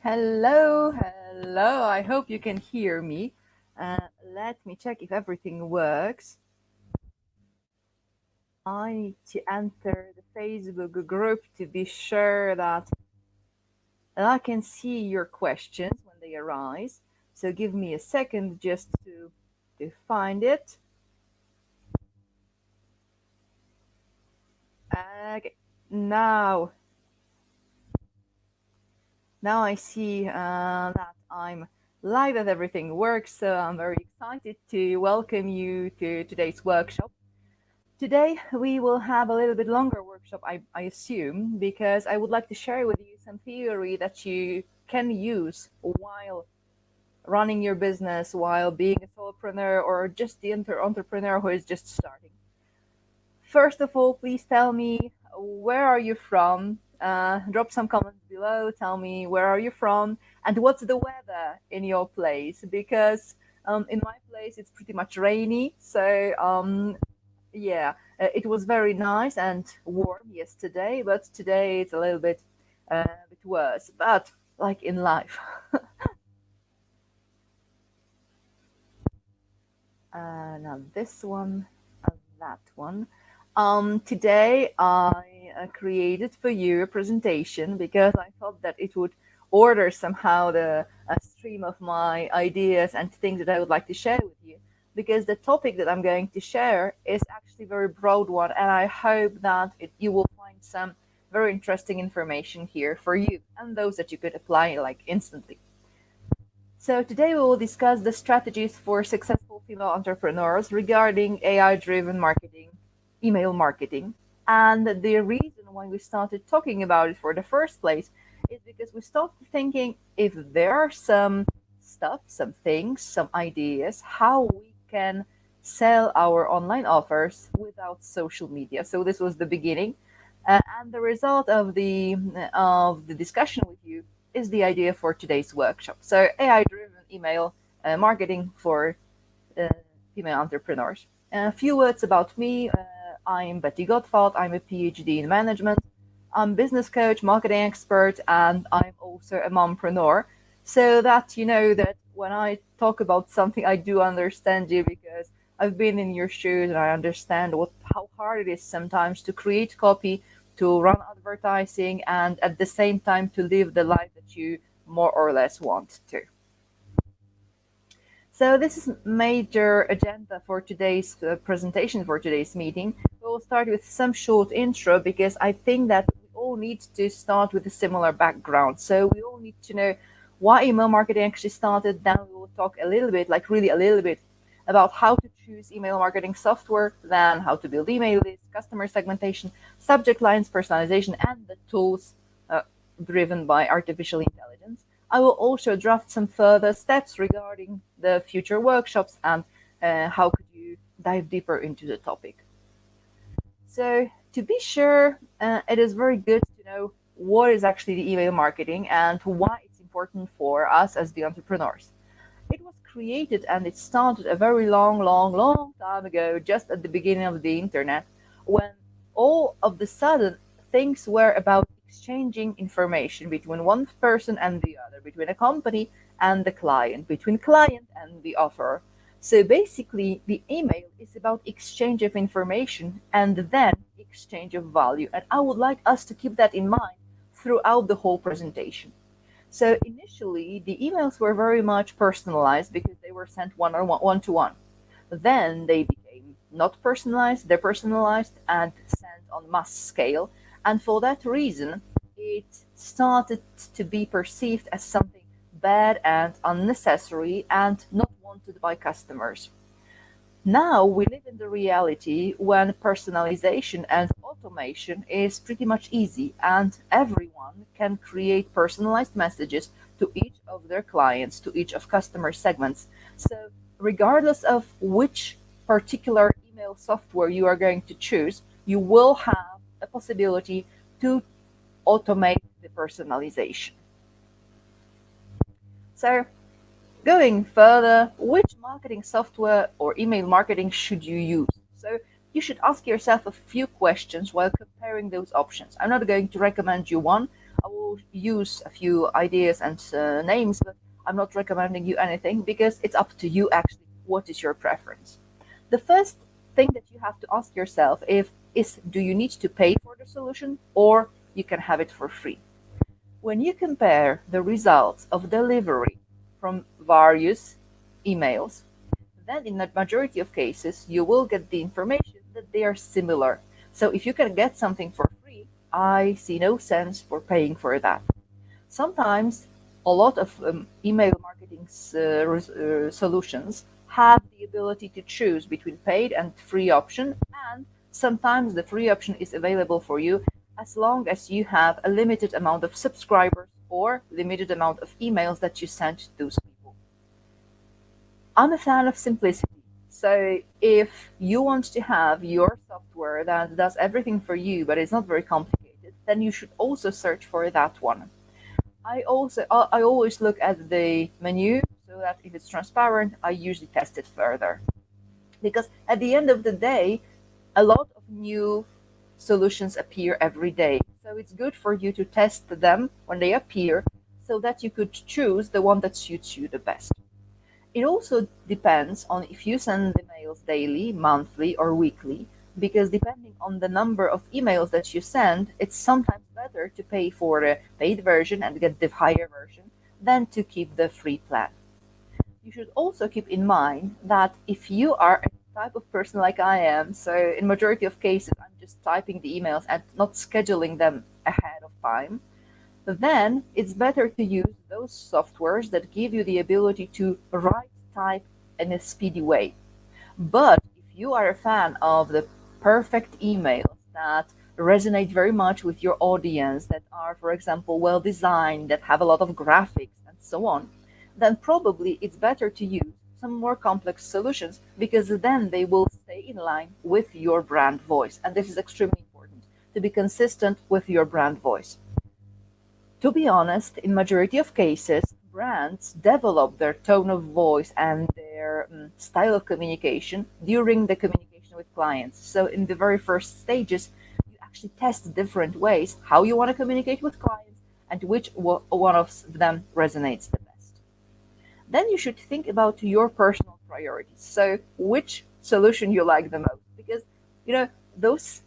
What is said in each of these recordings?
Hello, hello. I hope you can hear me. Let me check if everything works. I need to enter the Facebook group to be sure that I can see your questions when they arise. So give me a second just to find it. Okay, now now I see that I'm live, that everything works. So I'm very excited to welcome you to today's workshop. Today, we will have a little bit longer workshop, I assume, because I would like to share with you some theory that you can use while running your business, while being a solopreneur, or just the entrepreneur who is just starting. First of all, please tell me, where are you from? Drop some comments below. Tell me, where are you from, and what's the weather in your place? Because in my place, it's pretty much rainy. So yeah, it was very nice and warm yesterday, but today it's a bit worse. But like in life. Now this one, that one. Today I created for you a presentation because I thought that it would order somehow the stream of my ideas and things that I would like to share with you. Because the topic that I'm going to share is actually a very broad one, and I hope that you will find some very interesting information here for you and those that you could apply like instantly. So today we will discuss the strategies for successful female entrepreneurs regarding AI-driven marketing, email marketing. And the reason why we started talking about it for the first place is because we started thinking if there are some stuff, some things, some ideas, how we can sell our online offers without social media. So this was the beginning. And the result of the discussion with you is the idea for today's workshop. So AI-driven email marketing for uh, female entrepreneurs. A few words about me. I'm Betty Gottwald. I'm a PhD in management. I'm business coach, marketing expert, and I'm also a mompreneur. So that you know that when I talk about something, I do understand you because I've been in your shoes and I understand how hard it is sometimes to create copy, to run advertising, and at the same time to live the life that you more or less want to. So this is major agenda for today's presentation, for today's meeting. We'll start with some short intro because I think that we all need to start with a similar background. So we all need to know why email marketing actually started. Then we will talk a little bit, like really a little bit, about how to choose email marketing software, then how to build email lists, customer segmentation, subject lines, personalization, and the tools driven by artificial intelligence. I will also draft some further steps regarding the future workshops and how could you dive deeper into the topic. So to be sure, it is very good to know what is actually the email marketing and why it's important for us as the entrepreneurs. It was created and it started a very long time ago, just at the beginning of the internet, when all of the sudden things were about exchanging information between one person and the other, between a company and the client, between client and the offerer. So basically, the email is about exchange of information and then exchange of value. And I would like us to keep that in mind throughout the whole presentation. So initially, the emails were very much personalized because they were sent one to one. Then they became not personalized, depersonalized, and sent on mass scale. And for that reason, it started to be perceived as something bad and unnecessary and not wanted by customers. Now we live in the reality when personalization and automation is pretty much easy, and everyone can create personalized messages to each of their clients, to each of customer segments. So, regardless of which particular email software you are going to choose, you will have a possibility to automate the personalization. So, going further, which marketing software or email marketing should you use? So you should ask yourself a few questions while comparing those options. I'm not going to recommend you one. I will will use a few ideas and names, but I'm not recommending you anything because it's up to you actually. What is your preference? The first thing that you have to ask yourself is do you need to pay for the solution or you can have it for free? When you compare the results of delivery from various emails, then in the majority of cases, you will get the information that they are similar. So if you can get something for free, I see no sense for paying for that. Sometimes a lot of email marketing solutions have the ability to choose between paid and free option, and sometimes the free option is available for you as long as you have a limited amount of subscribers or limited amount of emails that you send to those people. I'm a fan of simplicity. So if you want to have your software that does everything for you, but it's not very complicated, then you should also search for that one. I always look at the menu so that if it's transparent, I usually test it further. Because at the end of the day, a lot of new solutions appear every day. So it's good for you to test them when they appear so that you could choose the one that suits you the best. It also depends on if you send emails daily, monthly, or weekly, because depending on the number of emails that you send, it's sometimes better to pay for the paid version and get the higher version than to keep the free plan. You should also keep in mind that if you are a type of person like I am, so in majority of cases I'm just typing the emails and not scheduling them ahead of time, then it's better to use those softwares that give you the ability to write type in a speedy way. But if you are a fan of the perfect emails that resonate very much with your audience, that are, for example, well designed, that have a lot of graphics and so on, then probably it's better to use some more complex solutions because then they will stay in line with your brand voice. And this is extremely important, to be consistent with your brand voice. To be honest, in majority of cases, brands develop their tone of voice and their style of communication during the communication with clients. So in the very first stages, you actually test different ways how you want to communicate with clients and which one of them resonates the best. Then you should think about your personal priorities. So which solution you like the most, because you know those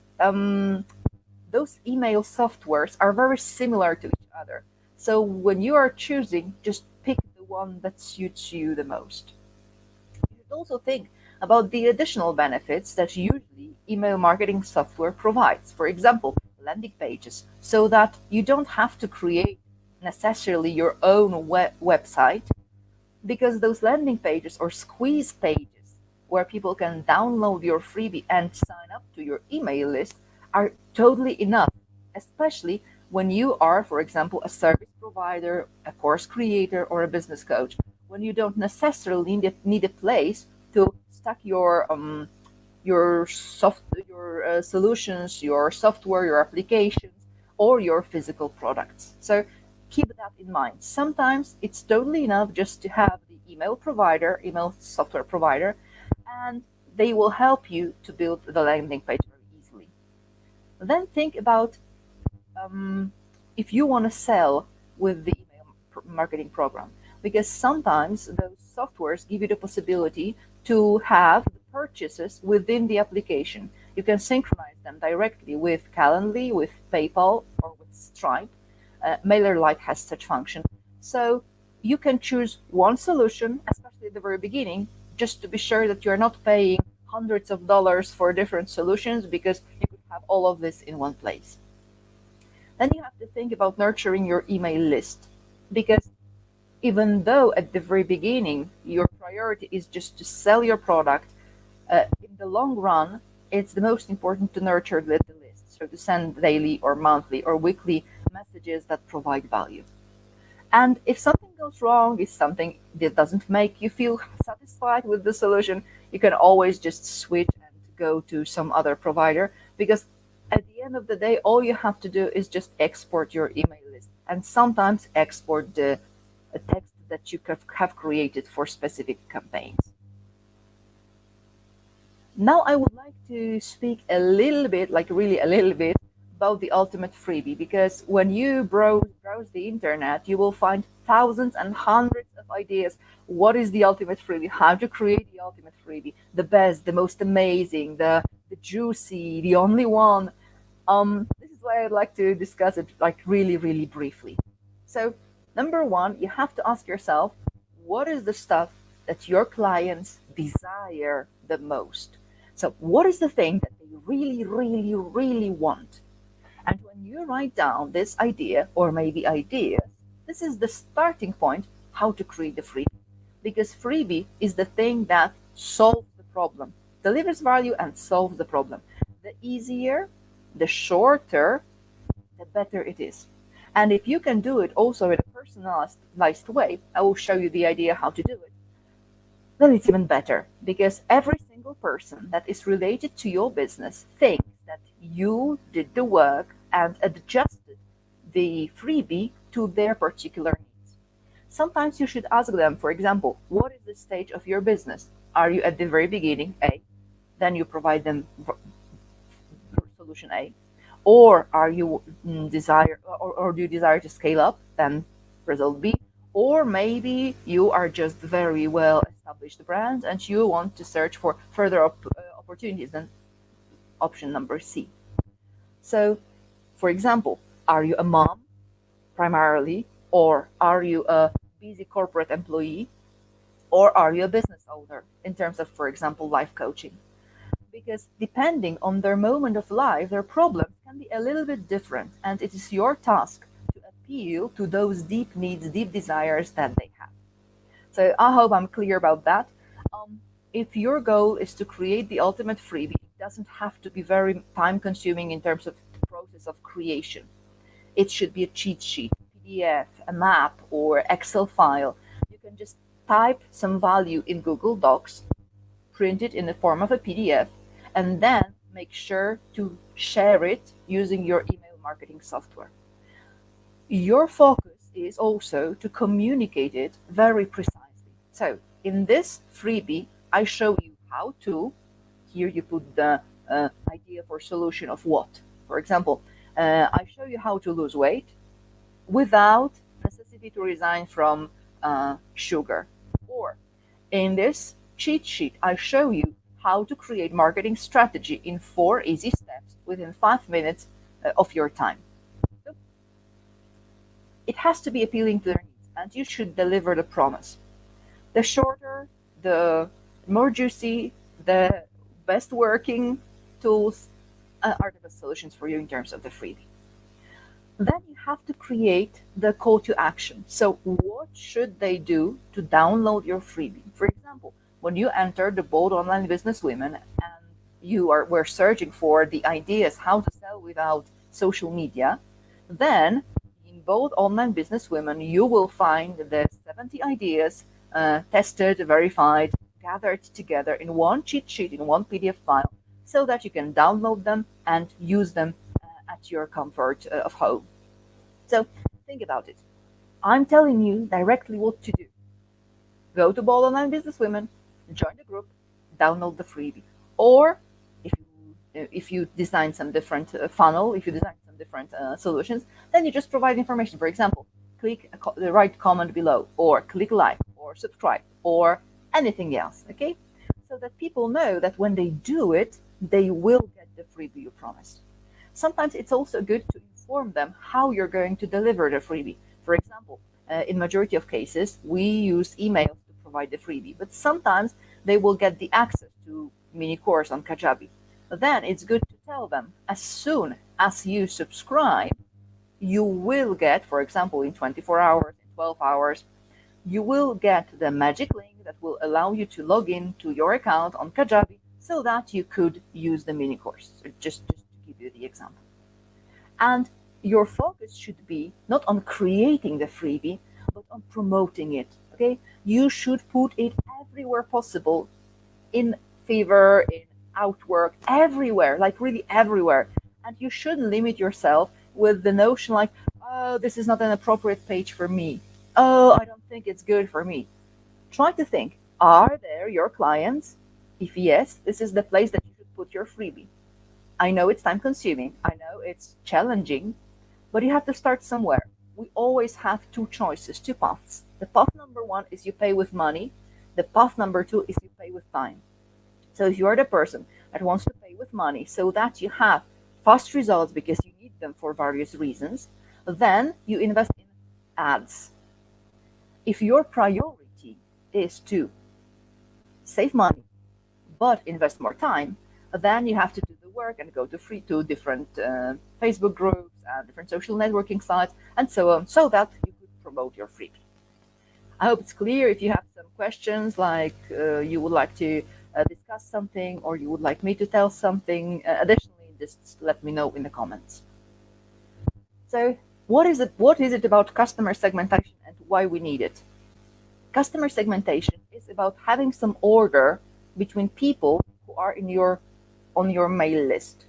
email softwares are very similar to each other. So when you are choosing, just pick the one that suits you the most. You should also think about the additional benefits that usually email marketing software provides. For example, landing pages, so that you don't have to create necessarily your own website, because those landing pages or squeeze pages where people can download your freebie and sign up to your email list are totally enough, especially when you are, for example, a service provider, a course creator, or a business coach, when you don't necessarily need a place to stack your solutions, your software, your applications, or your physical products. So keep that in mind. Sometimes it's totally enough just to have the email software provider, and they will help you to build the landing page very easily. Then think about if you want to sell with the email marketing program, because sometimes those softwares give you the possibility to have the purchases within the application. You can synchronize them directly with Calendly, with PayPal, or with Stripe. MailerLite has such function. So you can choose one solution, especially at the very beginning, just to be sure that you're not paying hundreds of dollars for different solutions, because you could have all of this in one place. Then you have to think about nurturing your email list, because even though at the very beginning your priority is just to sell your product, in the long run, it's the most important to nurture the list. So to send daily or monthly or weekly messages that provide value. And if something goes wrong, if something that doesn't make you feel satisfied with the solution, you can always just switch and go to some other provider, because at the end of the day, all you have to do is just export your email list, and sometimes export the text that you have created for specific campaigns. Now I would like to speak a little bit, like really a little bit, about the ultimate freebie, because when you browse the internet, you will find thousands and hundreds of ideas. What is the ultimate freebie? How to create the ultimate freebie? The best, the most amazing, the juicy, the only one. This is why I'd like to discuss it like really, really briefly. So, number one, you have to ask yourself, what is the stuff that your clients desire the most? So, what is the thing that they really, really, really want? And when you write down this idea or maybe ideas, this is the starting point how to create the freebie. Because freebie is the thing that solves the problem, delivers value and solves the problem. The easier, the shorter, the better it is. And if you can do it also in a personalized way, I will show you the idea how to do it, then it's even better, because every single person that is related to your business thinks that you did the work and adjusted the freebie to their particular needs. Sometimes you should ask them, for example, what is the stage of your business? Are you at the very beginning? A. Then you provide them solution A. Or are you or do you desire to scale up? Then result B. Or maybe you are just very well established brand and you want to search for further opportunities, then option number C. So, for example, are you a mom primarily, or are you a busy corporate employee, or are you a business owner in terms of, for example, life coaching? Because depending on their moment of life, their problems can be a little bit different, and it is your task to appeal to those deep needs, deep desires that they have. So I hope I'm clear about that. If your goal is to create the ultimate freebie, it doesn't have to be very time consuming in terms of the process of creation. It should be a cheat sheet, PDF, a map, or Excel file. You can just type some value in Google Docs, print it in the form of a PDF, and then make sure to share it using your email marketing software. Your focus is also to communicate it very precisely. So in this freebie, I show you how to. Here you put the idea for solution of what. For example, I show you how to lose weight without necessity to resign from sugar. Or in this cheat sheet, I show you how to create marketing strategy in 4 easy steps within 5 minutes of your time. So it has to be appealing to their needs, and you should deliver the promise. The shorter, the more juicy, the best working tools are the best solutions for you in terms of the freebie. Then you have to create the call to action. So what should they do to download your freebie? For example, when you enter the Bold Online Business Women and were searching for the ideas how to sell without social media, then in Bold Online Business Women, you will find the 70 ideas tested, verified, gathered together in one cheat sheet, in one PDF file, so that you can download them and use them at your comfort of home. So think about it. I'm telling you directly what to do. Go to Bold Online Business Women, join the group, download the freebie. Or if you design some different funnel, if you design some different solutions, then you just provide information. For example, click the right comment below, or click like, or subscribe, or anything else, okay? So that people know that when they do it, they will get the freebie you promised. Sometimes it's also good to inform them how you're going to deliver the freebie. For example, in majority of cases, we use emails to provide the freebie, but sometimes they will get the access to mini course on Kajabi. Then it's good to tell them, as soon as you subscribe, you will get, for example, in 24 hours, in 12 hours, you will get the magic link that will allow you to log in to your account on Kajabi so that you could use the mini course. So just to give you the example. And your focus should be not on creating the freebie, but on promoting it. Okay? You should put it everywhere possible, in Fiverr, in Outwork, everywhere, like really everywhere. And you shouldn't limit yourself with the notion like, oh, this is not an appropriate page for me. Oh, I don't think it's good for me. Try to think, are there your clients? If yes, this is the place that you should put your freebie. I know it's time consuming. I know it's challenging, but you have to start somewhere. We always have two choices, two paths. The path number one is you pay with money. The path number two is you pay with time. So if you are the person that wants to pay with money so that you have fast results because you need them for various reasons, then you invest in ads. If your priority is to save money but invest more time, then you have to do the work and go to different Facebook groups and different social networking sites and so on, so that you could promote your freebie. I hope it's clear. If you have some questions, like you would like to discuss something, or you would like me to tell something additionally, just let me know in the comments. So what is it about customer segmentation and why we need it? Customer segmentation is about having some order between people who are on your mail list.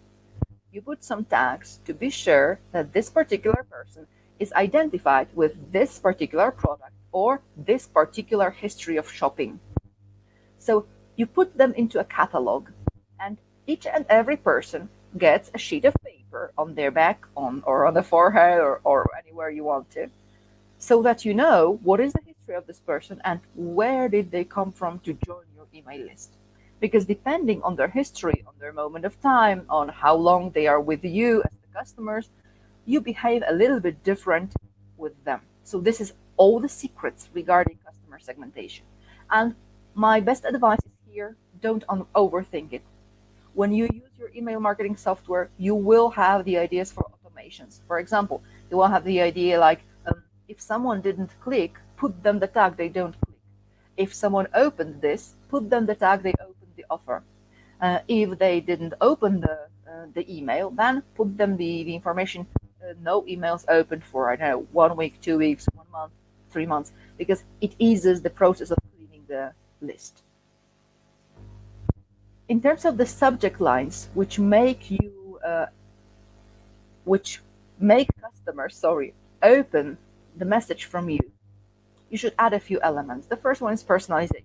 You put some tags to be sure that this particular person is identified with this particular product or this particular history of shopping. So you put them into a catalog, and each and every person gets a sheet of paper on their back or on the forehead or anywhere you want to, so that you know what is the history of this person and where did they come from to join your email list. Because depending on their history, on their moment of time, on how long they are with you as the customers, you behave a little bit different with them. So this is all the secrets regarding customer segmentation. And my best advice is here, don't overthink it. When you use your email marketing software, you will have the ideas for automations. For example, you will have the idea like, if someone didn't click, put them the tag they don't click. If someone opened this, put them the tag they opened the offer. If they didn't open the email, then put them the information, no emails opened for, I don't know, 1 week, 2 weeks, 1 month, 3 months, because it eases the process of cleaning the list. In terms of the subject lines, which make customers, open the message from you, you should add a few elements. The first one is personalization.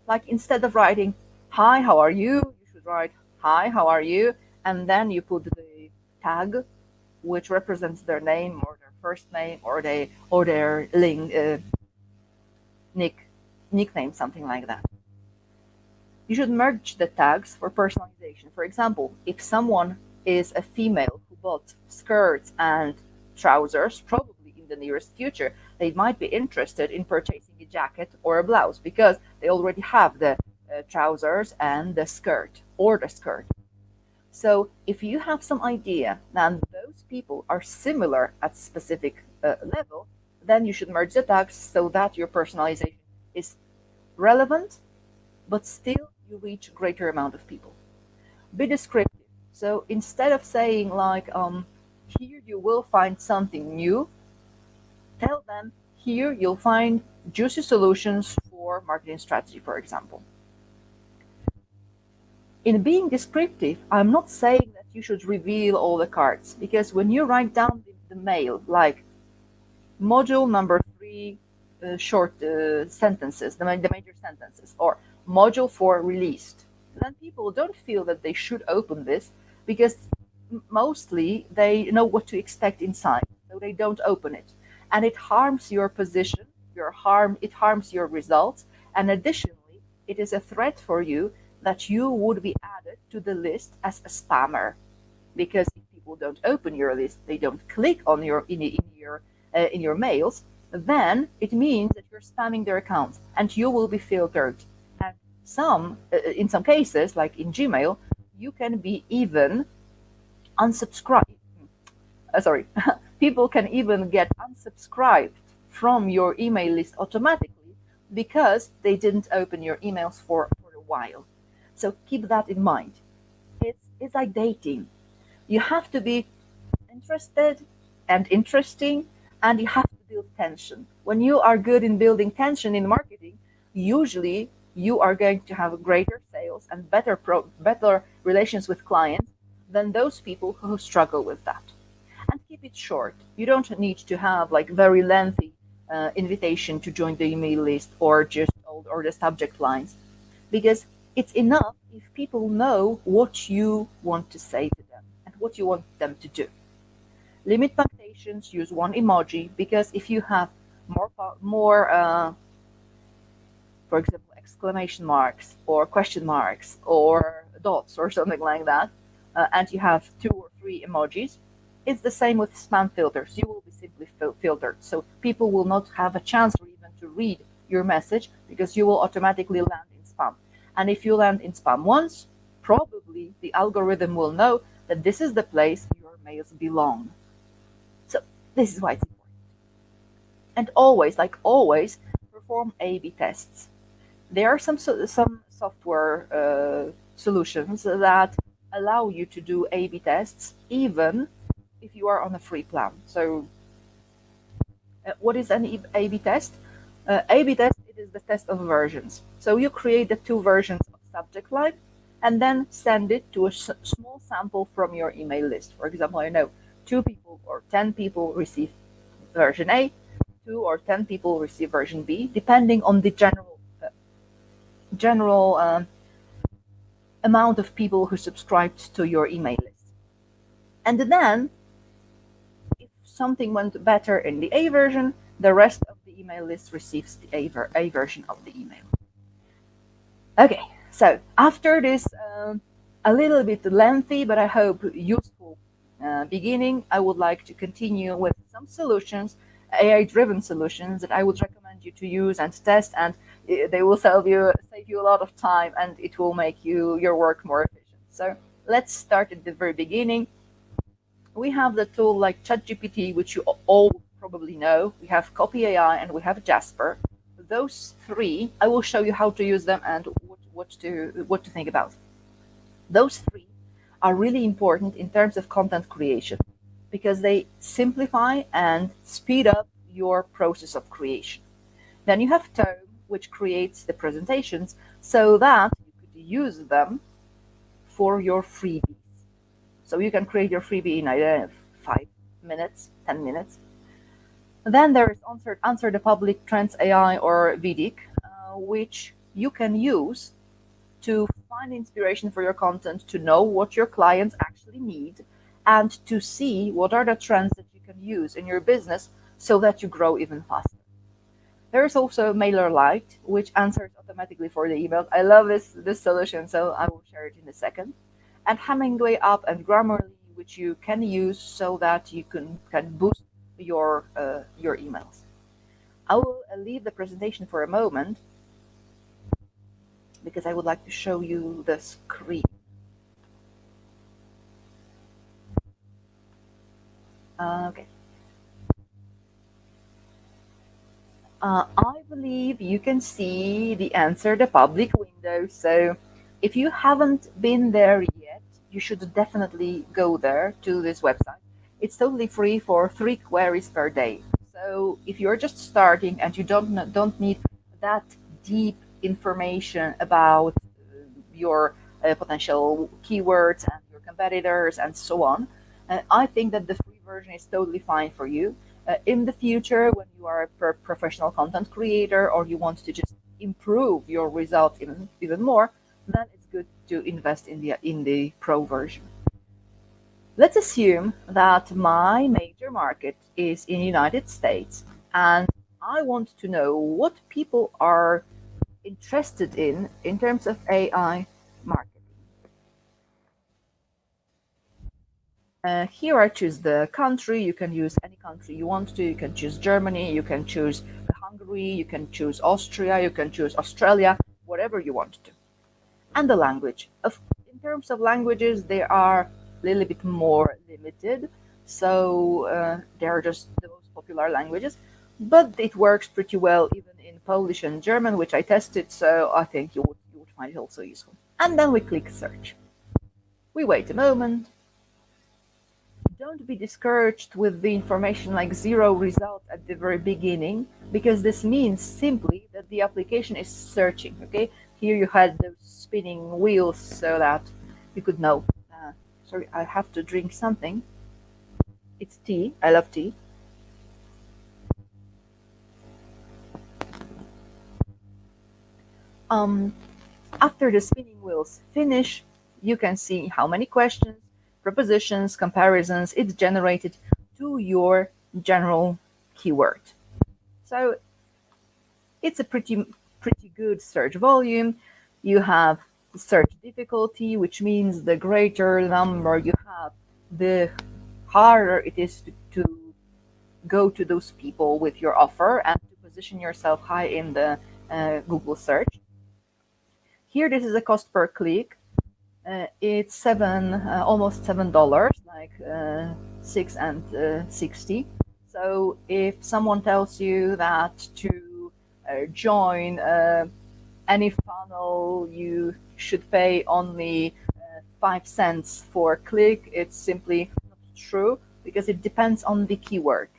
Like, instead of writing, "Hi, how are you?" you should write, "Hi, how are you?" And then you put the tag, which represents their name or their first name or their nickname, something like that. You should merge the tags for personalization. For example, if someone is a female who bought skirts and trousers, probably in the nearest future, they might be interested in purchasing a jacket or a blouse because they already have the trousers and the skirt or the skirt. So if you have some idea and those people are similar at specific level, then you should merge the tags so that your personalization is relevant, but still you reach greater amount of people. Be descriptive. So instead of saying like, here you will find something new, tell them, here you'll find juicy solutions for marketing strategy, for example. In being descriptive, I'm not saying that you should reveal all the cards, because when you write down the mail, like module number 3, short sentences, the major sentences, or module 4 released, then people don't feel that they should open this, because mostly they know what to expect inside, so they don't open it. And it harms your position, it harms your results, and additionally, it is a threat for you that you would be added to the list as a spammer. Because if people don't open your list, they don't click on in your mails, then it means that you're spamming their accounts and you will be filtered. And in some cases, like in Gmail, you can be even unsubscribed. People can even get unsubscribed from your email list automatically because they didn't open your emails for a while. So keep that in mind. It's like dating. You have to be interested and interesting, and you have to build tension. When you are good in building tension in marketing, usually you are going to have greater sales and better relations with clients than those people who struggle with that. And keep it short. You don't need to have like very lengthy invitation to join the email list or the subject lines, because it's enough if people know what you want to say to them and what you want them to do. Limit punctuations, use one emoji, because if you have more for example, exclamation marks or question marks or dots or something like that, and you have 2 or 3 emojis, it's the same with spam filters. You will be simply filtered. So people will not have a chance or even to read your message because you will automatically land in spam. And if you land in spam once, probably the algorithm will know that this is the place your mails belong. So this is why it's important. And always, like always, perform A/B tests. There are some software solutions that allow you to do A/B tests even if you are on a free plan. So, what is an A/B test? A/B test, it is the test of versions. So you create the 2 versions of subject line and then send it to a small sample from your email list. For example, I know 2 people or 10 people receive version A, 2 or 10 people receive version B, depending on the general amount of people who subscribed to your email list. And then, if something went better in the A version, the rest of the email list receives the A version of the email. Okay, so after this a little bit lengthy, but I hope useful beginning, I would like to continue with some solutions, AI-driven solutions that I would recommend you to use and test, and they will save you a lot of time, and it will make your work more efficient. So let's start at the very beginning. We have the tool like ChatGPT, which you all probably know. We have Copy AI and we have Jasper. Those 3, I will show you how to use them and what to think about. Those 3 are really important in terms of content creation because they simplify and speed up your process of creation. Then you have Tome, which creates the presentations so that you could use them for your freebies. So you can create your freebie in, I don't know, 5 minutes, 10 minutes. Then there is Answer the Public, Trends AI, or VDIC, which you can use to find inspiration for your content, to know what your clients actually need, and to see what are the trends that you can use in your business so that you grow even faster. There is also MailerLite, which answers automatically for the email. I love this solution, so I will share it in a second. And Hemingway app and Grammarly, which you can use so that you can boost your emails. I will leave the presentation for a moment because I would like to show you the screen. Okay. I believe you can see the Answer the Public window. So if you haven't been there yet, you should definitely go there to this website. It's totally free for 3 queries per day. So if you're just starting and you don't need that deep information about your potential keywords and your competitors and so on, I think that the free version is totally fine for you. In the future, when you are a professional content creator or you want to just improve your results even more, then it's good to invest in the pro version. Let's assume that my major market is in the United States and I want to know what people are interested in terms of AI marketing. Here I choose the country. You can use any country you want to. You can choose Germany, you can choose Hungary, you can choose Austria, you can choose Australia, whatever you want to. And the language. In terms of languages, they are a little bit more limited. So they are just the most popular languages. But it works pretty well even in Polish and German, which I tested. So I think you would find it also useful. And then we click search. We wait a moment. Don't be discouraged with the information like 0 results at the very beginning, because this means simply that the application is searching. Okay, here you had those spinning wheels so that you could know. Sorry, I have to drink something. It's tea. I love tea. After the spinning wheels finish, you can see how many questions, propositions, comparisons it generated to your general keyword. So it's a pretty good search volume. You have search difficulty, which means the greater number you have, the harder it is to go to those people with your offer and to position yourself high in the Google search. Here, this is the cost per click. It's almost $7, like 6.60. So if someone tells you that to join any funnel you should pay only 5 cents for click, it's simply not true, because it depends on the keyword.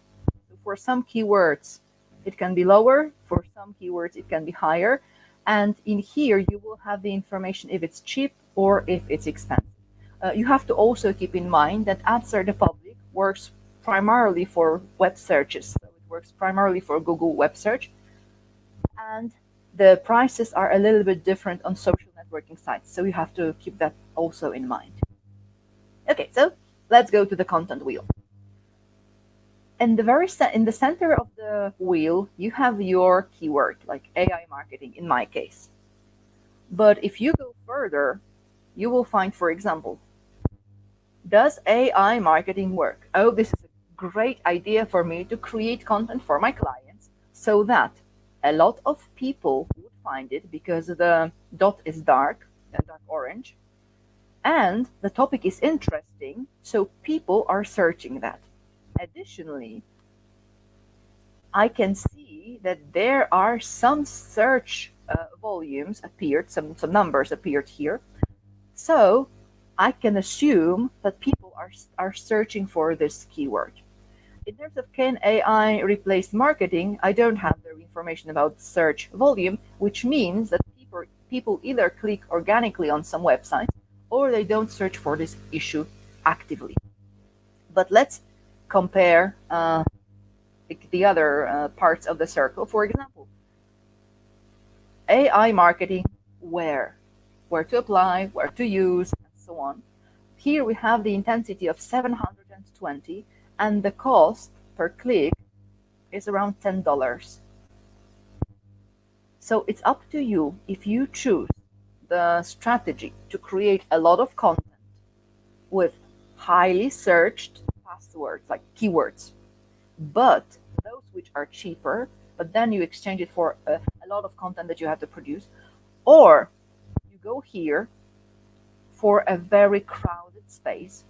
So for some keywords it can be lower, for some keywords it can be higher, and in here you will have the information if it's cheap or if it's expensive. You have to also keep in mind that Answer the Public works primarily for web searches, so it works primarily for Google web search, and the prices are a little bit different on social networking sites, so you have to keep that also in mind. Okay, so let's go to the content wheel. In the center of the wheel, you have your keyword, like AI marketing in my case. But if you go further, you will find, for example, does AI marketing work? Oh, this is a great idea for me to create content for my clients so that a lot of people would find it, because the dot is dark orange, and the topic is interesting, so people are searching that. Additionally, I can see that there are some search volumes appeared, some numbers appeared here. So I can assume that people are searching for this keyword. In terms of can AI replace marketing, I don't have the information about search volume, which means that people either click organically on some websites or they don't search for this issue actively. But let's compare the other parts of the circle. For example, AI marketing, where to apply, where to use, and so on. Here we have the intensity of 720, and the cost per click is around $10. So it's up to you if you choose the strategy to create a lot of content with highly searched passwords, like keywords, but those which are cheaper, but then you exchange it for a lot of content that you have to produce, or you go here for a very crowded space,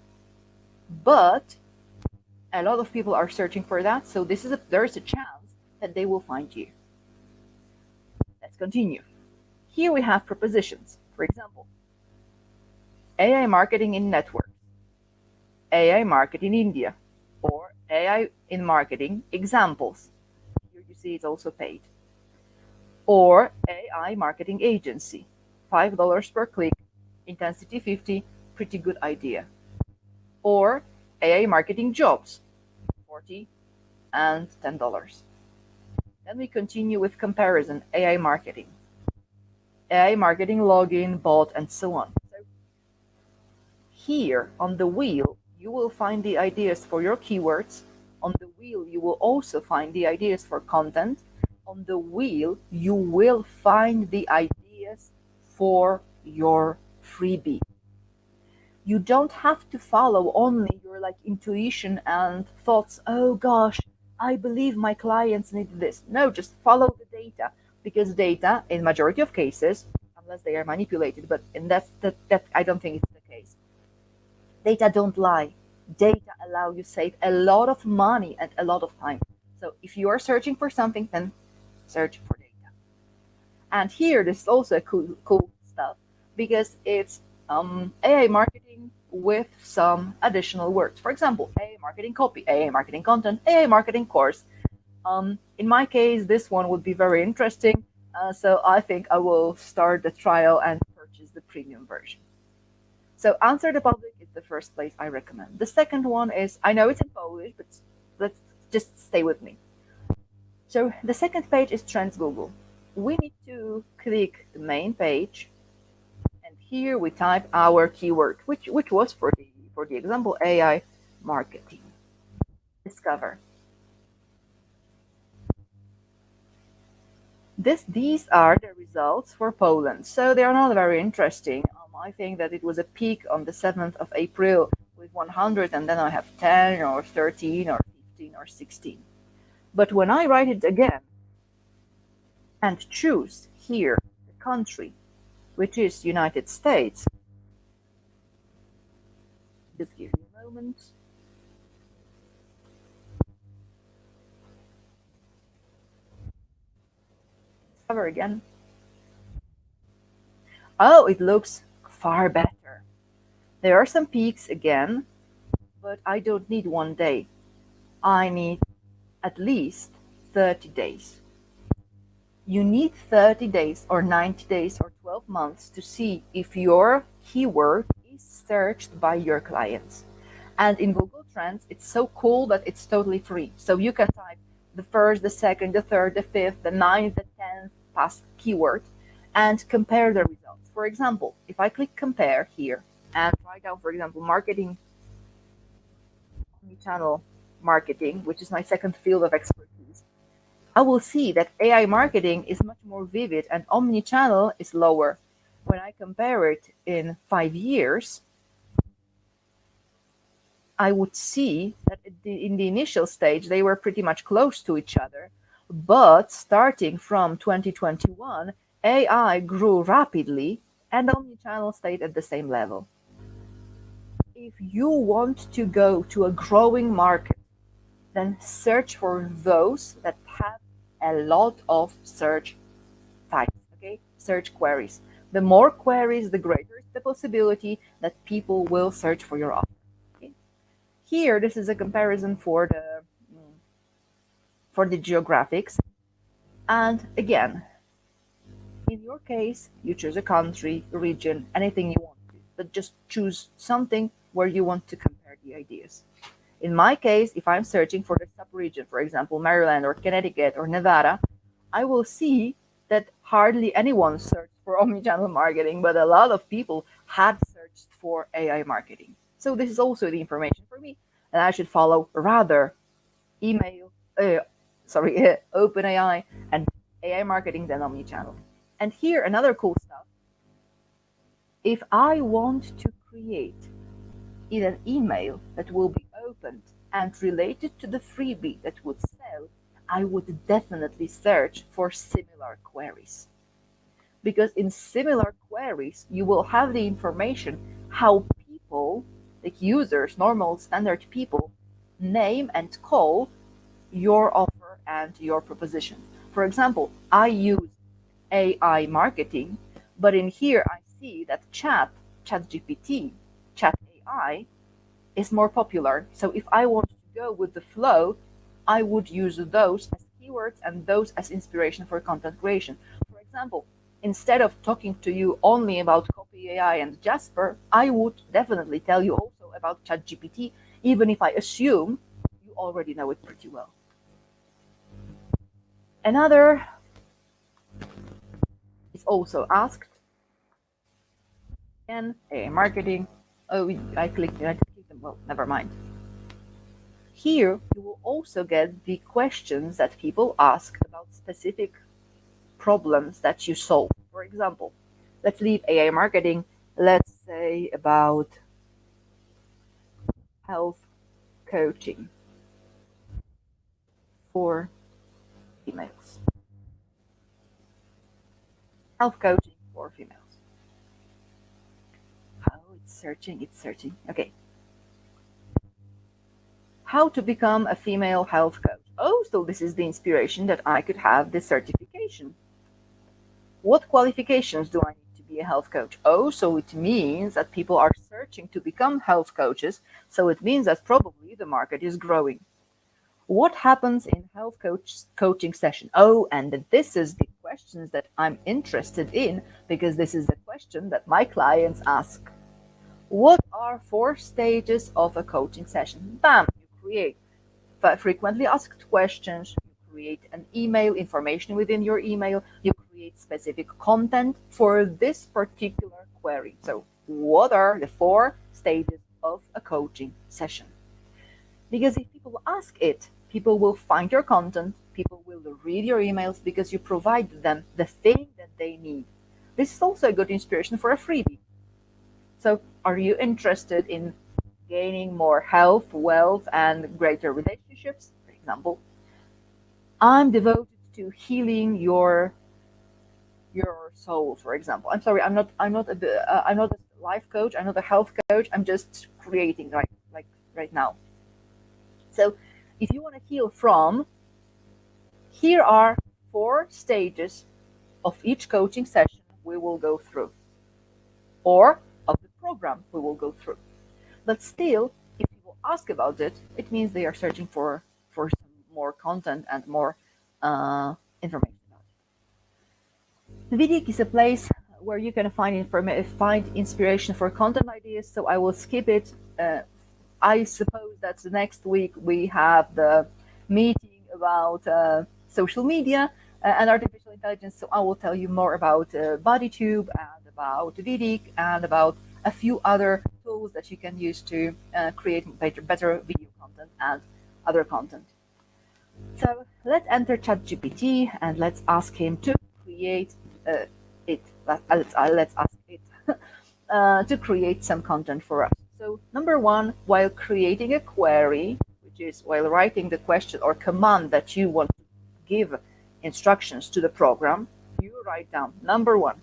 but a lot of people are searching for that, so there is a chance that they will find you. Let's continue. Here we have prepositions. For example, AI marketing in networks, AI marketing in India, or AI in marketing examples. Here you see it's also paid. Or AI marketing agency, $5 per click, intensity 50, pretty good idea. Or AI marketing jobs, $40 and $10. Then we continue with comparison, AI marketing login, bot, and so on. So here on the wheel, you will find the ideas for your keywords. On the wheel, you will also find the ideas for content. On the wheel, you will find the ideas for your freebie. You don't have to follow only your intuition and thoughts. Oh gosh, I believe my clients need this. No, just follow the data, because data, in majority of cases, unless they are manipulated, but that I don't think it's the case. Data don't lie. Data allow you save a lot of money and a lot of time. So if you are searching for something, then search for data. And here, this is also cool stuff, because it's AI marketing with some additional words. For example, AI marketing copy, AI marketing content, AI marketing course. In my case, this one would be very interesting. So I think I will start the trial and purchase the premium version. So Answer the Public is the first place I recommend. The second one is, I know it's in Polish, but let's just stay with me. So the second page is Trends Google. We need to click the main page, and here we type our keyword, which was for the example AI marketing. discover. These are the results for Poland. So they are not very interesting. I think that it was a peak on the 7th of April with 100, and then I have 10 or 13 or 15 or 16. But when I write it again and choose here the country, which is United States, just give me a moment. Cover again. Oh, it looks far better. There are some peaks again, but I don't need one day. I need at least 30 days. You need 30 days or 90 days or 12 months to see if your keyword is searched by your clients. And in Google Trends, it's so cool that it's totally free. So you can type the first, the second, the third, the fifth, the ninth, the 10th past keyword and compare the results. For example, if I click compare here and write down, for example, marketing, omnichannel marketing, which is my second field of expertise, I will see that AI marketing is much more vivid and omnichannel is lower. When I compare it in 5 years, I would see that in the initial stage, they were pretty much close to each other. But starting from 2021, AI grew rapidly and omnichannel stayed at the same level. If you want to go to a growing market, then search for those that have a lot of search types, okay? Search queries. The more queries, the greater the possibility that people will search for your offer. Okay? Here, this is a comparison for the geographics. And again, in your case, you choose a country, region, anything you want to, but just choose something where you want to compare the ideas. In my case, if I'm searching for the sub-region, for example, Maryland or Connecticut or Nevada, I will see that hardly anyone searched for omnichannel marketing, but a lot of people had searched for AI marketing. So this is also the information for me, and I should follow rather email, OpenAI and AI marketing than omnichannel. And here, another cool stuff. If I want to create an email that will be opened and related to the freebie that would sell, I would definitely search for similar queries. Because in similar queries, you will have the information how people, like users, normal standard people, name and call your offer and your proposition. For example, I use AI marketing, but in here I see that ChatGPT, Chat AI is more popular. So if I want to go with the flow, I would use those as keywords and those as inspiration for content creation. For example, instead of talking to you only about Copy AI and Jasper, I would definitely tell you also about ChatGPT, even if I assume you already know it pretty well. Another is also asked, and AI marketing. Oh, I clicked them. Well, never mind. Here, you will also get the questions that people ask about specific problems that you solve. For example, let's leave AI marketing. Let's say about health coaching for females. Health coaching for females. Oh, it's searching. Okay. How to become a female health coach. Oh, so this is the inspiration that I could have this certification. What qualifications do I need to be a health coach? Oh, so it means that people are searching to become health coaches. So it means that probably the market is growing. What happens in health coaching session? Oh, and this is the questions that I'm interested in because this is the question that my clients ask. What are 4 stages of a coaching session? Bam, you create frequently asked questions, you create an email, information within your email, you create specific content for this particular query. So what are the 4 stages of a coaching session? Because if people ask it, people will find your content, people will read your emails because you provide them the thing that they need. This is also a good inspiration for a freebie. So, are you interested in gaining more health, wealth, and greater relationships? For example, I'm devoted to healing your soul. For example, I'm sorry, I'm not a life coach. I'm not a health coach. I'm just creating right now. So, if you want to heal from, here are 4 stages of each coaching session we will go through, or of the program we will go through. But still, if people ask about it, it means they are searching for some more content and more information about it. Vidik is a place where you can find inspiration for content ideas. So I will skip it. I suppose that next week we have the meeting about social media and artificial intelligence. So I will tell you more about BodyTube and about Vidik and about a few other tools that you can use to create better video content and other content. So let's enter ChatGPT and let's ask him to create it. Let's ask it to create some content for us. So number one, while creating a query, which is while writing the question or command that you want to give instructions to the program, you write down number one,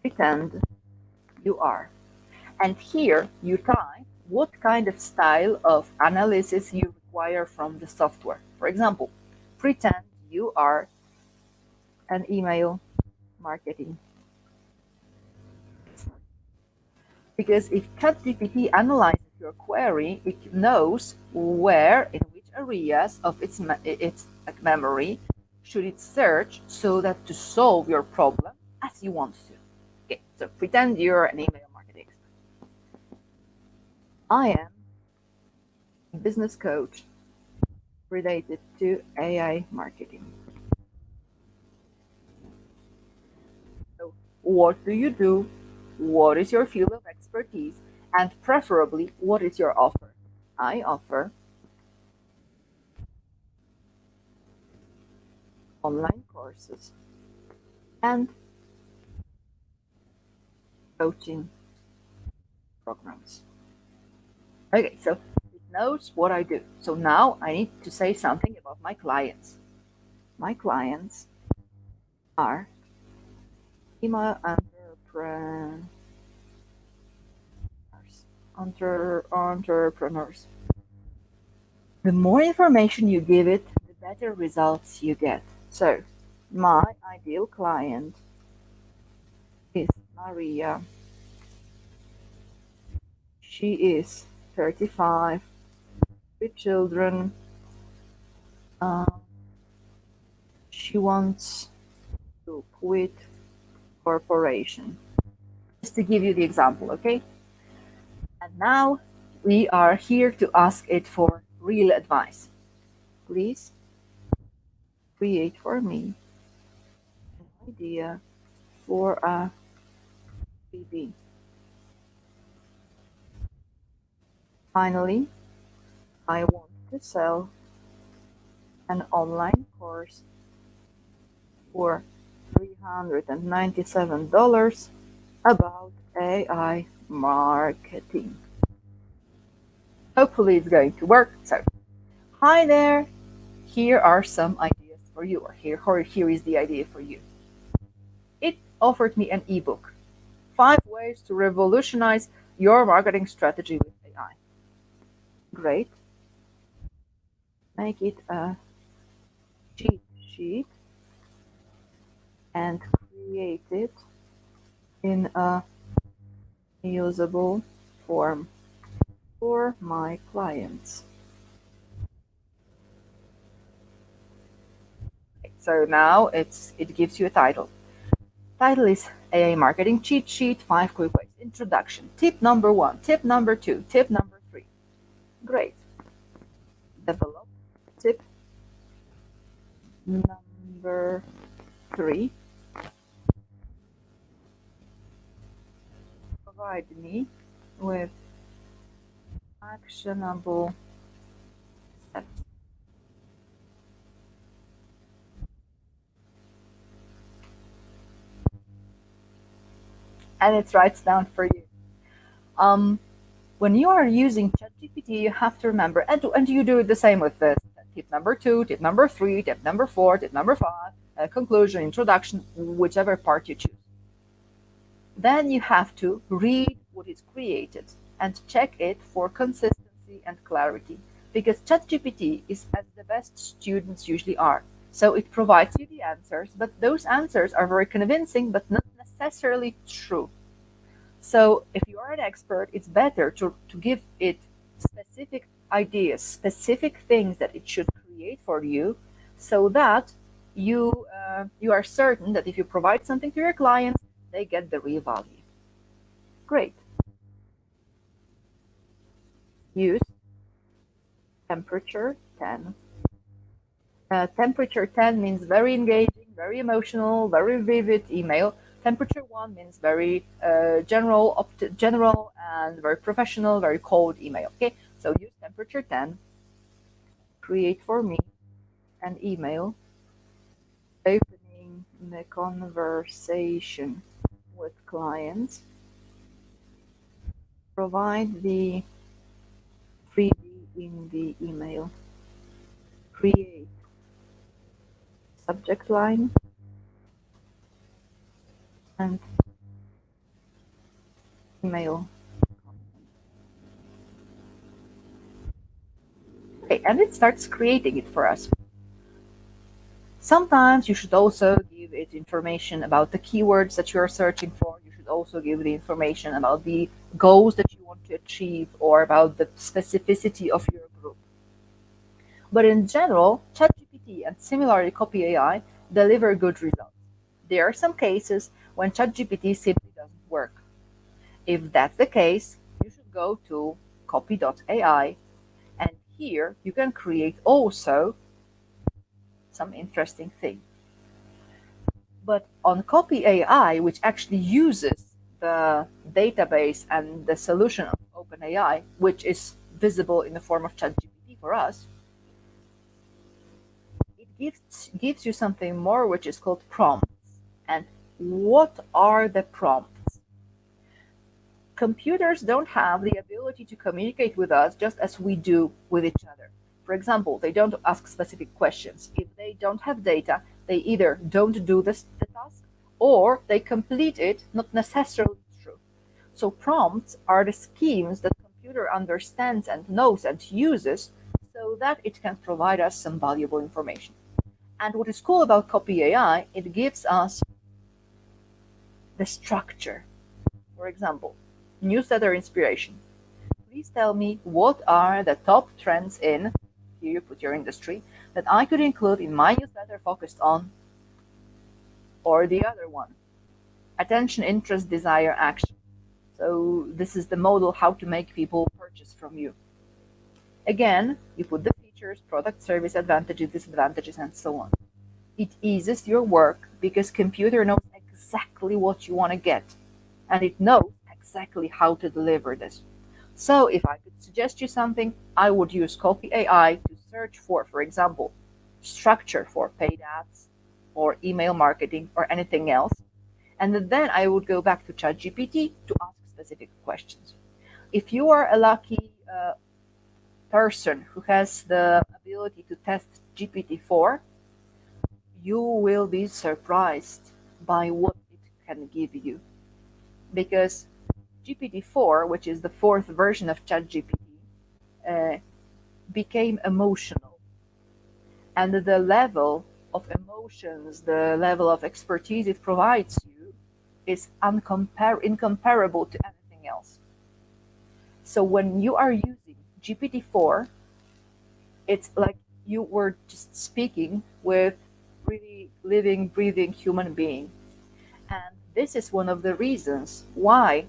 pretend you are. And here you type what kind of style of analysis you require from the software. For example, pretend you are an email marketing. Because if ChatGPT analyzes your query, it knows where, in which areas of its memory should it search so that to solve your problem as you want to. Okay, so pretend you're an email marketing expert. I am a business coach related to AI marketing. So, what do you do? What is your field of expertise? And preferably, what is your offer? I offer online courses and coaching programs. Okay, so it knows what I do. So now I need to say something about my clients. My clients are email entrepreneurs. The more information you give it, the better results you get. So, my ideal client is Maria. She is 35, with children. Uh, she wants to quit corporation. Just to give you the example, okay? And now we are here to ask it for real advice. Please create for me an idea for a BB. Finally, I want to sell an online course for $397 about AI marketing. Hopefully it's going to work. So, hi there. Here are some ideas for you, or here is the idea for you. It offered me an ebook, 5 ways to revolutionize your marketing strategy with AI. Great. Make it a cheat sheet and create it in a usable form for my clients. So now it gives you a title. Title is AI Marketing Cheat Sheet, 5 Quick Ways. Introduction. Tip number 1, tip number 2, tip number 3. Great. Develop tip number 3. Provide me with actionable and it writes down for you. When you are using ChatGPT, you have to remember, and you do it the same with this. Tip number 2, tip number 3, tip number 4, tip number 5, conclusion, introduction, whichever part you choose. Then you have to read what is created and check it for consistency and clarity, because ChatGPT is as the best students usually are. So it provides you the answers, but those answers are very convincing, but not necessarily true. So if you are an expert, it's better to give it specific ideas, specific things that it should create for you, so that you are certain that if you provide something to your clients, they get the real value. Great. Use temperature 10. Temperature 10 means very engaging, very emotional, very vivid email. Temperature 1 means very general and very professional, very cold email. Okay, so use temperature 10. Create for me an email opening the conversation with clients. Provide the freebie in the email. Create subject line and email. Okay, and it starts creating it for us. Sometimes you should also give it information about the keywords that you are searching for. You should also give the information about the goals that you want to achieve or about the specificity of your group. But in general, ChatGPT and similarly Copy AI deliver good results. There are some cases when ChatGPT simply doesn't work. If that's the case, you should go to copy.ai, and here you can create also some interesting thing. But on Copy AI, which actually uses the database and the solution of OpenAI, which is visible in the form of ChatGPT for us, it gives you something more, which is called prompts. And what are the prompts? Computers don't have the ability to communicate with us just as we do with each other. For example, they don't ask specific questions. If they don't have data, they either don't do the task or they complete it, not necessarily true. So prompts are the schemes that computer understands and knows and uses so that it can provide us some valuable information. And what is cool about Copy AI, it gives us the structure. For example, newsletter inspiration. Please tell me what are the top trends in, here you put your industry, that I could include in my newsletter focused on, or the other one, attention, interest, desire, action. So this is the model how to make people purchase from you. Again, you put the features, product, service, advantages, disadvantages, and so on. It eases your work because computer knows exactly what you want to get, and it knows exactly how to deliver this. So if I could suggest you something, I would use Copy AI to search for example, structure for paid ads or email marketing or anything else. And then I would go back to ChatGPT to ask specific questions. If you are a lucky person who has the ability to test GPT-4, you will be surprised by what it can give you. Because GPT-4, which is the fourth version of ChatGPT, became emotional. And the level of emotions, the level of expertise it provides you is incomparable to anything else. So when you are using GPT-4, it's like you were just speaking with really living, breathing human being. And this is one of the reasons why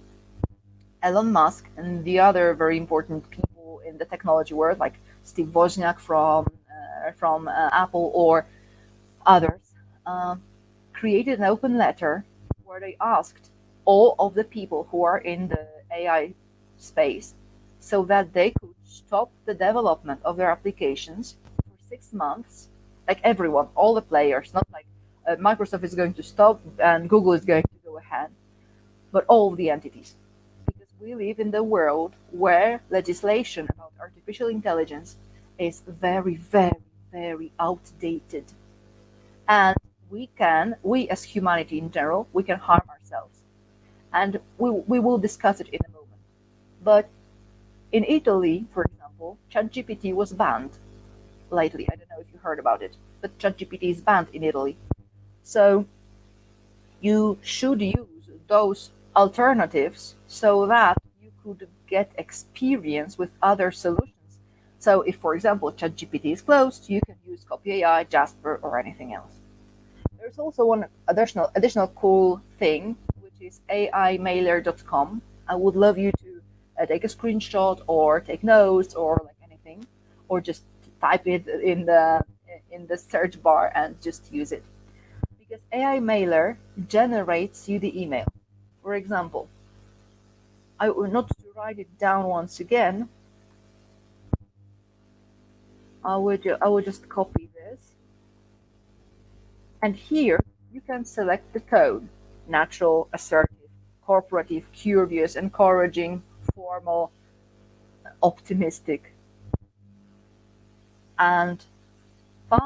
Elon Musk and the other very important people in the technology world, like Steve Wozniak from Apple or others, created an open letter where they asked all of the people who are in the AI space so that they could stop the development of their applications for 6 months, like everyone, all the players, not like Microsoft is going to stop and Google is going to go ahead. but all the entities. Because we live in the world where legislation about artificial intelligence is very, very, very outdated. And we as humanity in general, we can harm ourselves. And we will discuss it in a moment. But in Italy, for example, ChatGPT was banned lately. I don't know if you heard about it, but ChatGPT is banned in Italy. So you should use those alternatives so that you could get experience with other solutions. So if, for example, ChatGPT is closed, you can use Copy AI, Jasper, or anything else. There's also one additional cool thing, which is aimailer.com. I would love you to take a screenshot or take notes or like anything, or just type it in the search bar and just use it. Because AI Mailer generates you the email. For example, I will not to write it down once again. I would just copy this. And here you can select the tone: natural, assertive, corporative, curious, encouraging, formal, optimistic. And 5,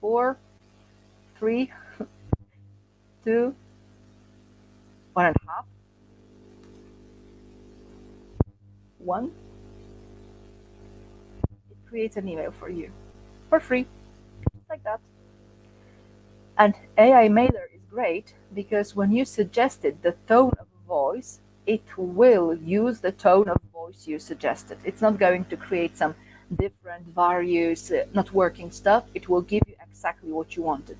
4, 3, 2, 1.5, 1. It creates an email for you for free, just like that. And AI Mailer is great because when you suggested the tone of voice, it will use the tone of voice you suggested. It's not going to create some different, various, not working stuff. It will give you exactly what you wanted.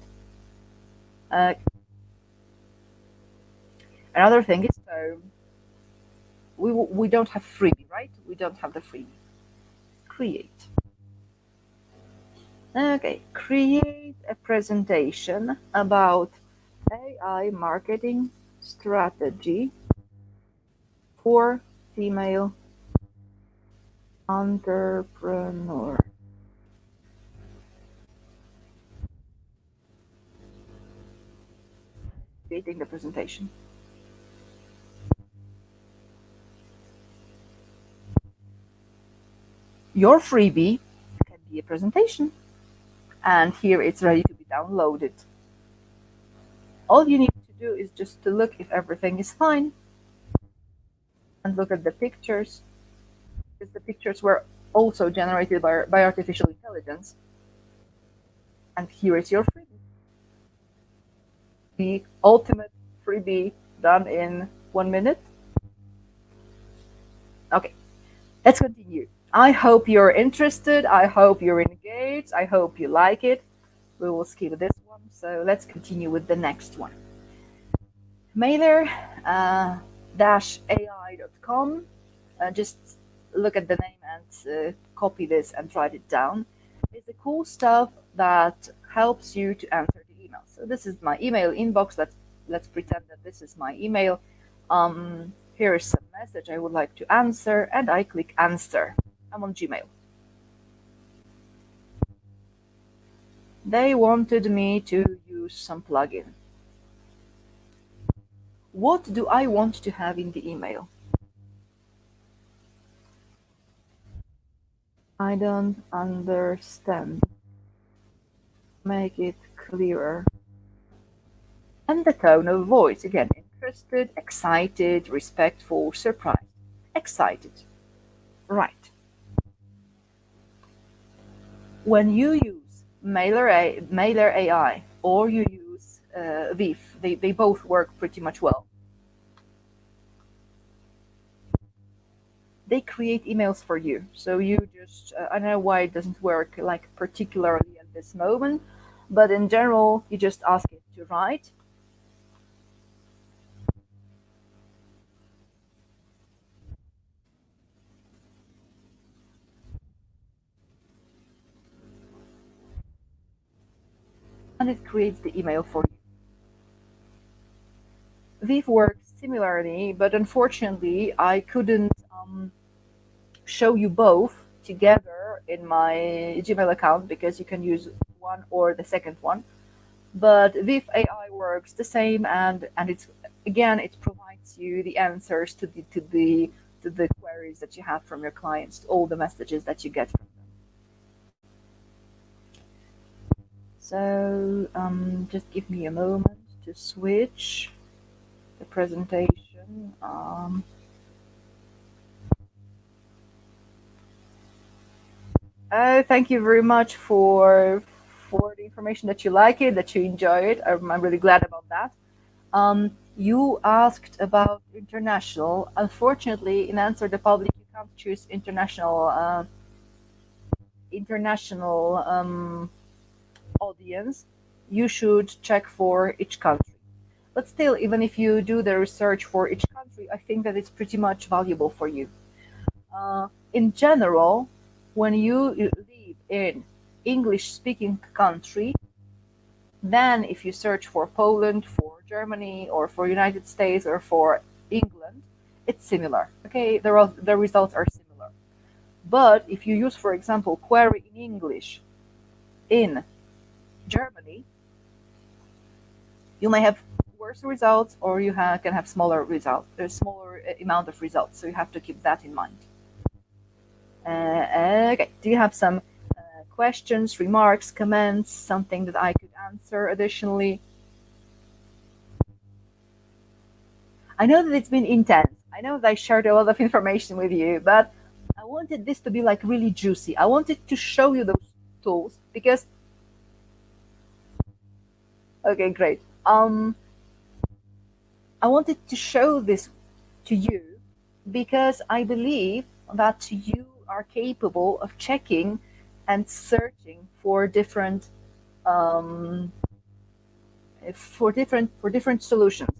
Another thing is tone. We don't have freebie, right? We don't have the freebie. Create. Okay, create a presentation about AI marketing strategy for female entrepreneur. Creating the presentation. Your freebie can be a presentation, and here it's ready to be downloaded. All you need to do is just to look if everything is fine and look at the pictures, because the pictures were also generated by artificial intelligence. And here is your freebie. The ultimate freebie done in 1 minute. Okay, let's continue. I hope you're interested. I hope you're engaged. I hope you like it. We will skip this one. So let's continue with the next one. Mailer-ai.com. Just look at the name and copy this and write it down. It's the cool stuff that helps you to answer the email. So this is my email inbox. Let's pretend that this is my email. Here is some message I would like to answer, and I click answer. I'm on Gmail. They wanted me to use some plugin. What do I want to have in the email? I don't understand. Make it clearer. And the tone of voice, again, interested, excited, respectful, surprised. Excited. Right. When you use Mailer AI or you use Viv, they both work pretty much well. They create emails for you. So you just, I don't know why it doesn't work like particularly at this moment, but in general, you just ask it to write. And it creates the email for you. Viv works similarly, but unfortunately, I couldn't show you both together in my Gmail account because you can use one or the second one. But Viv AI works the same, and it's again, it provides gets you the answers to the queries that you have from your clients, to all the messages that you get from them. So just give me a moment to switch the presentation. Thank you very much for the information, that you like it, that you enjoy it. I'm really glad about that. You asked about international. Unfortunately, in Answer the Public, you can't choose international audience. You should check for each country. But still, even if you do the research for each country, I think that it's pretty much valuable for you. In general, when you live in English-speaking country, then if you search for Poland, for Germany, or for United States, or for England, it's similar. Okay, the results are similar. But if you use, for example, query in English in Germany, you may have worse results, or you can have smaller results, a smaller amount of results. So you have to keep that in mind. Okay, do you have some questions, remarks, comments, something that I could answer additionally? I know that it's been intense. I know that I shared a lot of information with you, but I wanted this to be like really juicy. I wanted to show you those tools because. Okay, great. I wanted to show this to you because I believe that you are capable of checking and searching for different solutions.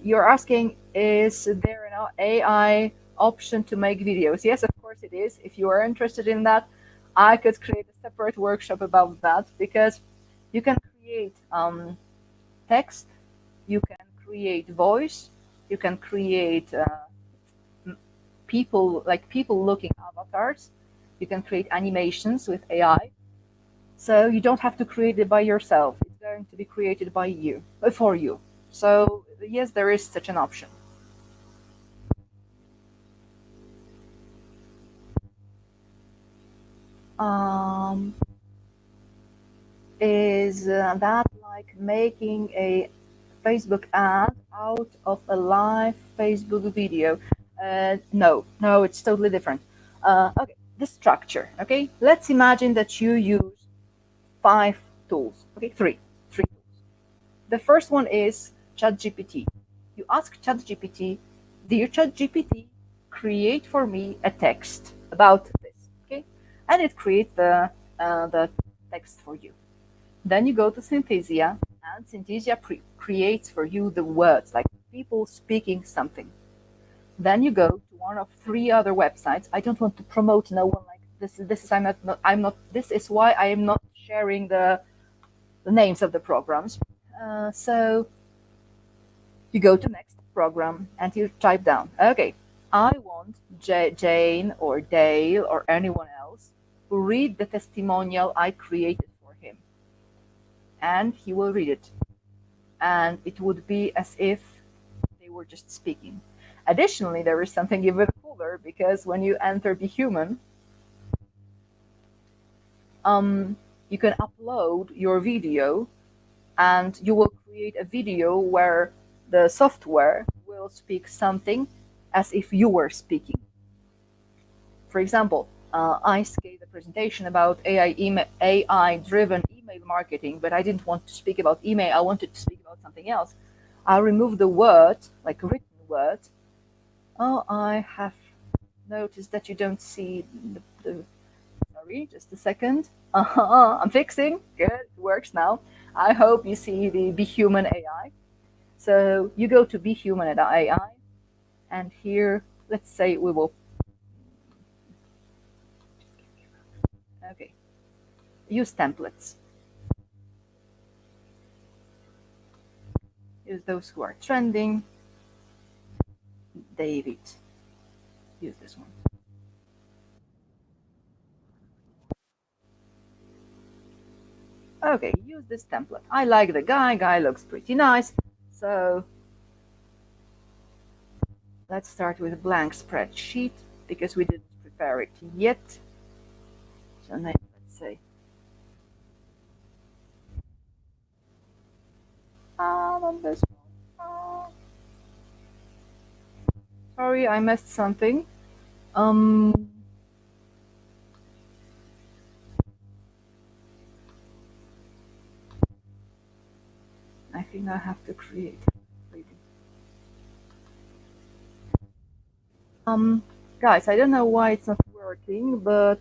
You're asking, is there an AI option to make videos? Yes, of course it is. If you are interested in that, I could create a separate workshop about that, because you can create text, you can create voice, you can create people looking avatars, you can create animations with AI. So you don't have to create it by yourself. It's going to be created by you, for you. So yes, there is such an option. Is that like making a Facebook ad out of a live Facebook video? No, it's totally different. Okay, the structure. Okay, let's imagine that you use 5 tools. Okay, three tools. The first one is ChatGPT. You ask ChatGPT, dear ChatGPT, create for me a text about this. Okay, and it creates the text for you. Then you go to Synthesia, and Synthesia creates for you the words, like people speaking something. Then you go to one of 3 other websites. I don't want to promote no one like this. I'm not. This is why I am not sharing the names of the programs. So you go to next program and you type down, okay, I want Jane or Dale or anyone else to read the testimonial I created for him. And he will read it. And it would be as if they were just speaking. Additionally, there is something even cooler, because when you enter Be Human, you can upload your video, and you will create a video where the software will speak something as if you were speaking. For example, I gave a presentation about AI-driven email marketing, but I didn't want to speak about email. I wanted to speak about something else. I removed the word, like written word. Oh, I have noticed that you don't see the sorry, just a second. I'm fixing. Good, it works now. I hope you see the Be Human AI. So you go to Be Human AI, and here, let's say we will. Okay, use templates. Use those who are trending. David. Use this one. Okay, use this template. I like the guy. Guy looks pretty nice. So Let's start with a blank spreadsheet because we didn't prepare it yet. So now let's say, on this one. Sorry, I missed something. Um, I think I have to create. Um, Guys, I don't know why it's not working, but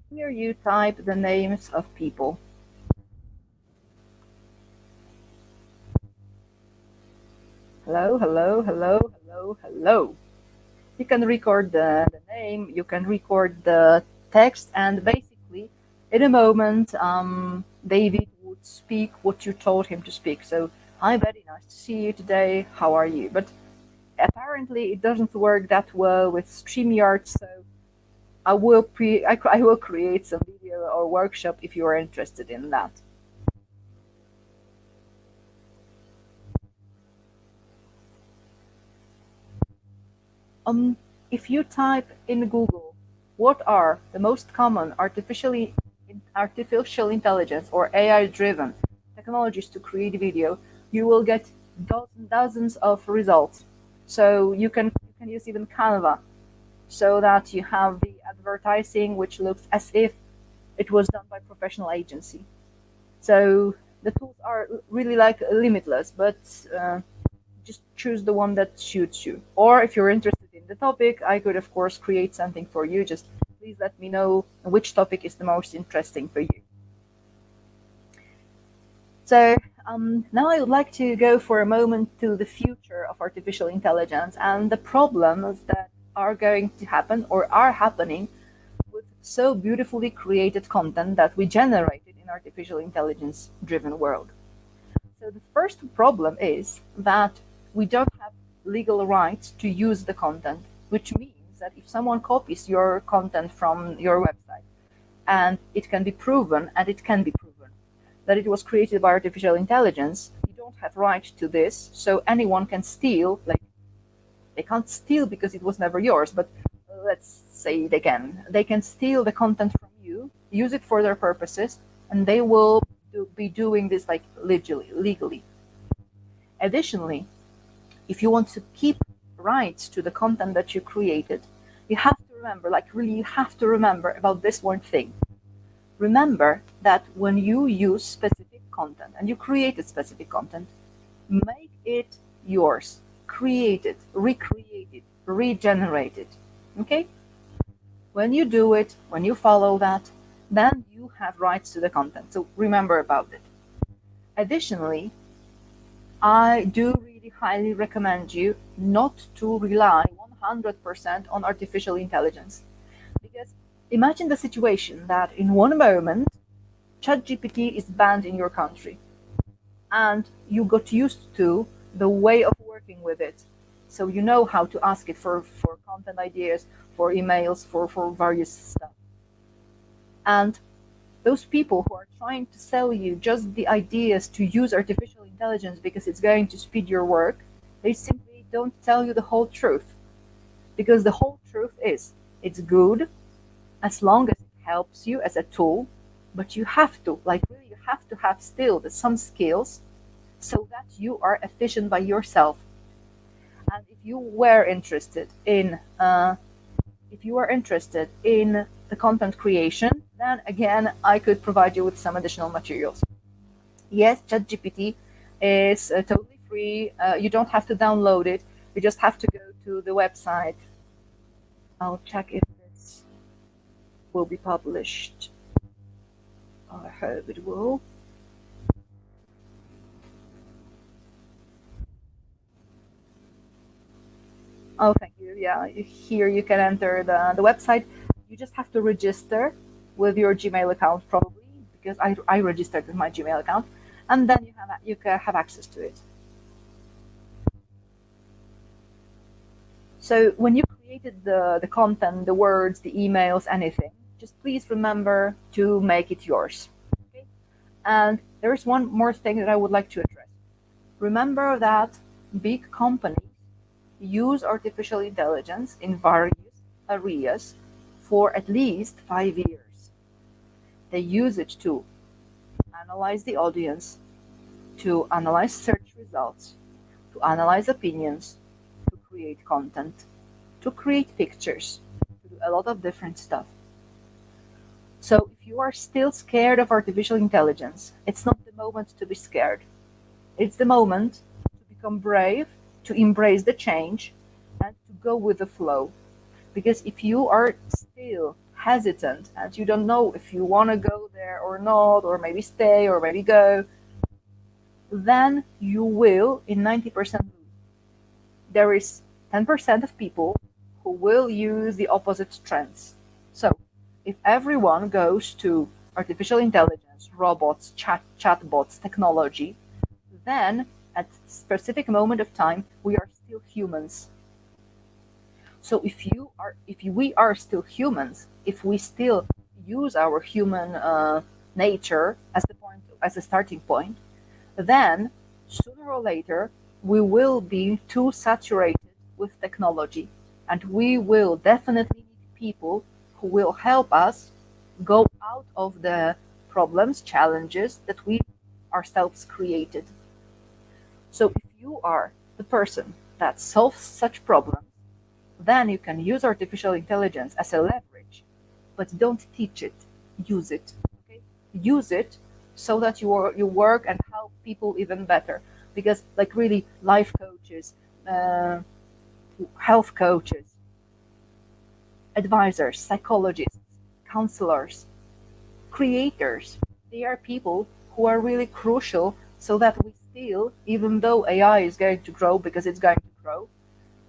here you type the names of people. Hello, hello, hello, hello, hello. You can record the name, you can record the text, and basically, in a moment, David would speak what you told him to speak. So, hi, Betty, nice to see you today. How are you? But apparently, it doesn't work that well with StreamYard, so I will create some video or workshop if you are interested in that. Um, if you type in Google, what are the most common artificial intelligence or AI-driven technologies to create video, you will get dozens of results. So you can use even Canva, so that you have the advertising which looks as if it was done by professional agency. So the tools are really like limitless, but just choose the one that suits you. Or if you're interested in the topic, I could, of course, create something for you. Just please let me know which topic is the most interesting for you. So now I would like to go for a moment to the future of artificial intelligence and the problems that are going to happen or are happening with so beautifully created content that we generated in artificial intelligence driven world. So the first problem is that we don't have legal rights to use the content, which means that if someone copies your content from your website and it can be proven, and it can be proven, that it was created by artificial intelligence, you don't have right to this. So anyone can steal, like they can't steal because it was never yours, but let's say they can. They can steal the content from you, use it for their purposes, and they will be doing this like legally. Additionally, if you want to keep rights to the content that you created, you have to remember, like really, you have to remember about this one thing. Remember that when you use specific content and you created specific content, make it yours. Create it, recreate it, regenerate it. Okay? When you do it, when you follow that, then you have rights to the content. So remember about it. Additionally, I do really highly recommend you not to rely 100% on artificial intelligence. Because imagine the situation that in one moment, ChatGPT is banned in your country and you got used to the way of working with it. So you know how to ask it for content ideas, for emails, for various stuff. And those people who are trying to sell you just the ideas to use artificial intelligence because it's going to speed your work, they simply don't tell you the whole truth. Because the whole truth is it's good as long as it helps you as a tool, but you have to, like really, you have to have still some skills so that you are efficient by yourself. And if you are interested in the content creation, then again, I could provide you with some additional materials. Yes, ChatGPT is totally free. You don't have to download it. You just have to go to the website. I'll check if this will be published. I hope it will. Oh, thank you. Yeah, here you can enter the website. You just have to register with your Gmail account, probably, because I registered with my Gmail account, and then you can have access to it. So when you created the content, the words, the emails, anything, just please remember to make it yours. Okay? And there's one more thing that I would like to address. Remember that big companies use artificial intelligence in various areas for at least 5 years. They use it to analyze the audience, to analyze search results, to analyze opinions, to create content, to create pictures, to do a lot of different stuff. So if you are still scared of artificial intelligence, it's not the moment to be scared. It's the moment to become brave, to embrace the change, and to go with the flow. Because if you are still hesitant and you don't know if you want to go there or not, or maybe stay or maybe go, then you will in 90% lose. There is 10% of people who will use the opposite trends. So if everyone goes to artificial intelligence, robots, chatbots, technology, then at a specific moment of time, we are still humans. So if we are still humans, if we still use our human nature as a starting point, then sooner or later we will be too saturated with technology, and we will definitely need people who will help us go out of the problems, challenges that we ourselves created. So if you are the person that solves such problems, then you can use artificial intelligence as a leverage, but don't teach it, use it. Okay? Use it so that you work and help people even better. Because like really life coaches, health coaches, advisors, psychologists, counselors, creators, they are people who are really crucial so that we still, even though AI is going to grow because it's going to grow,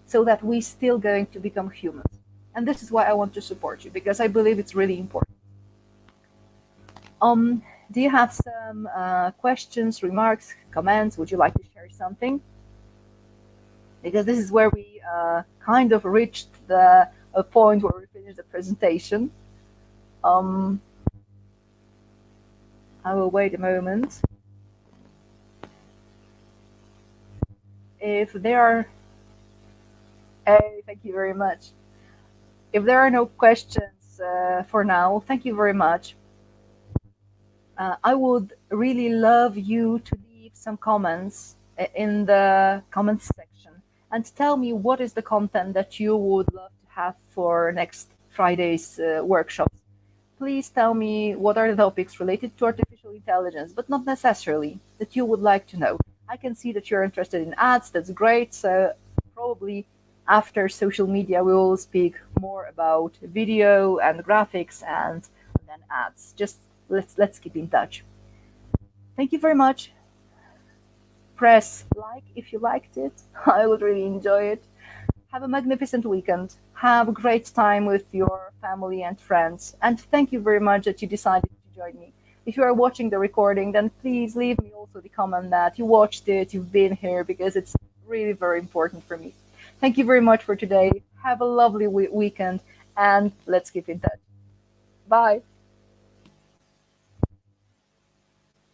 so that we still going to become humans. And this is why I want to support you, because I believe it's really important. Do you have some questions, remarks, comments? Would you like to share something? Because this is where we kind of reached the point where we finished the presentation. I will wait a moment. If there are, thank you very much. If there are no questions for now, thank you very much. I would really love you to leave some comments in the comments section and tell me what is the content that you would love to have for next Friday's workshops. Please tell me what are the topics related to artificial intelligence, but not necessarily, that you would like to know. I can see that you're interested in ads, that's great. So probably after social media, we will speak more about video and graphics and then ads. Just let's keep in touch. Thank you very much. Press like if you liked it. I would really enjoy it. Have a magnificent weekend. Have a great time with your family and friends. And thank you very much that you decided to join me. If you are watching the recording, then please leave me also the comment that you watched it, you've been here, because it's really very important for me. Thank you very much for today. Have a lovely weekend, and let's keep in touch. Bye.